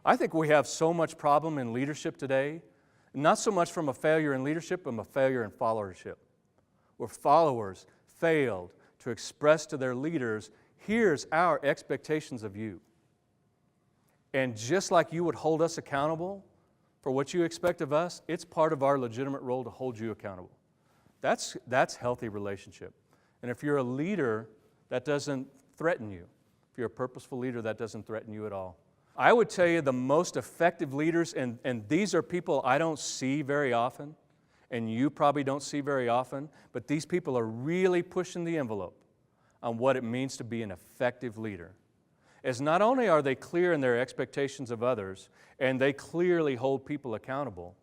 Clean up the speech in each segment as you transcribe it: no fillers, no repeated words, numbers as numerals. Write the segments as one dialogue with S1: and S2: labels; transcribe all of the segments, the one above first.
S1: I think we have so much problem in leadership today, not so much from a failure in leadership, but a failure in followership, where followers failed to express to their leaders, here's our expectations of you. And just like you would hold us accountable for what you expect of us, it's part of our legitimate role to hold you accountable. That's healthy relationship. And if you're a leader, that doesn't threaten you. If you're a purposeful leader, that doesn't threaten you at all. I would tell you the most effective leaders, and these are people I don't see very often, and you probably don't see very often, but these people are really pushing the envelope on what it means to be an effective leader. As not only are they clear in their expectations of others, and they clearly hold people accountable,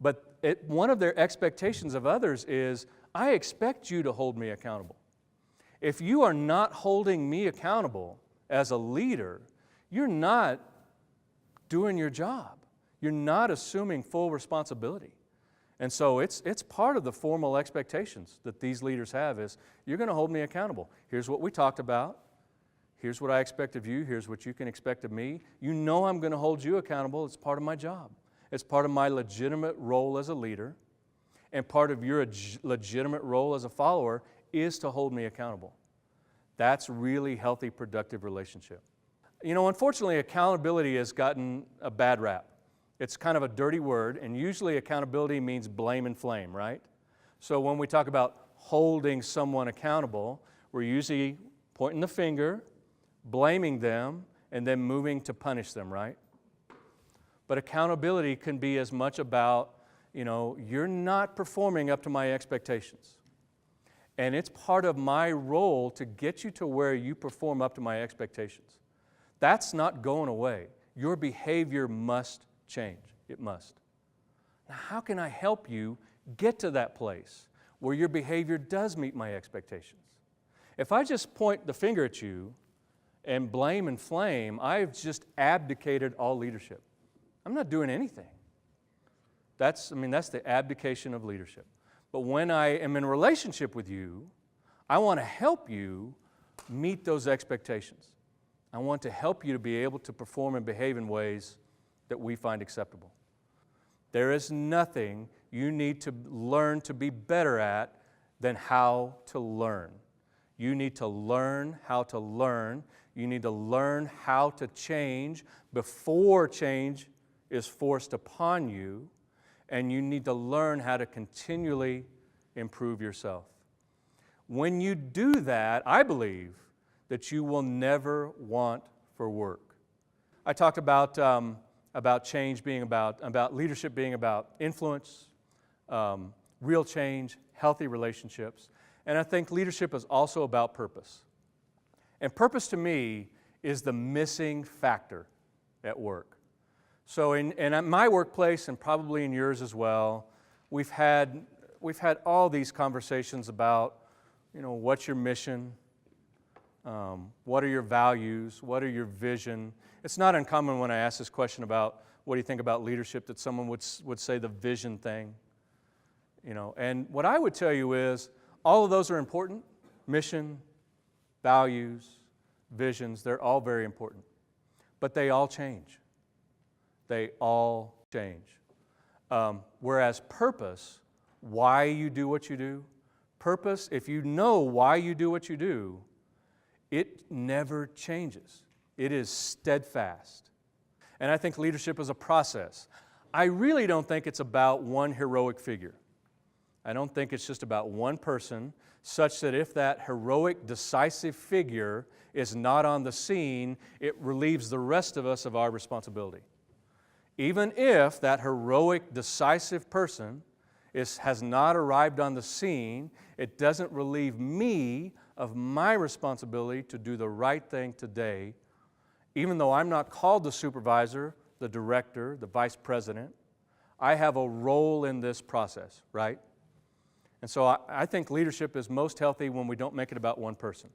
S1: but one of their expectations of others is, I expect you to hold me accountable. If you are not holding me accountable as a leader, you're not doing your job. You're not assuming full responsibility. And so it's part of the formal expectations that these leaders have is, you're going to hold me accountable. Here's what we talked about. Here's what I expect of you. Here's what you can expect of me. You know I'm going to hold you accountable. It's part of my job. It's part of my legitimate role as a leader. And part of your legitimate role as a follower is to hold me accountable. That's really healthy, productive relationship. You know, unfortunately, accountability has gotten a bad rap. It's kind of a dirty word, and usually accountability means blame and flame, right? So when we talk about holding someone accountable, we're usually pointing the finger, blaming them, and then moving to punish them, right? But accountability can be as much about, you know, you're not performing up to my expectations. And it's part of my role to get you to where you perform up to my expectations. That's not going away. Your behavior must change. It must. Now, how can I help you get to that place where your behavior does meet my expectations? If I just point the finger at you and blame and flame, I've just abdicated all leadership. I'm not doing anything. That's the abdication of leadership. But when I am in relationship with you, I want to help you meet those expectations. I want to help you to be able to perform and behave in ways that we find acceptable. There is nothing you need to learn to be better at than how to learn. You need to learn how to learn. You need to learn how to change before change is forced upon you. And you need to learn how to continually improve yourself. When you do that, I believe that you will never want for work. I talked about change being about leadership being about influence, real change, healthy relationships, and I think leadership is also about purpose. And purpose to me is the missing factor at work. So in my workplace, and probably in yours as well, we've had all these conversations about, you know, what's your mission? What are your values? What are your vision? It's not uncommon when I ask this question about what do you think about leadership that someone would say the vision thing. You know, and what I would tell you is all of those are important. Mission, values, visions, they're all very important. But they all change. They all change. Whereas purpose, why you do what you do, purpose, if you know why you do what you do, it never changes. It is steadfast. And I think leadership is a process. I really don't think it's about one heroic figure. I don't think it's just about one person, such that if that heroic, decisive figure is not on the scene, it relieves the rest of us of our responsibility. Even if that heroic, decisive person has not arrived on the scene, it doesn't relieve me of my responsibility to do the right thing today, even though I'm not called the supervisor, the director, the vice president. I have a role in this process, right? And so I think leadership is most healthy when we don't make it about one person.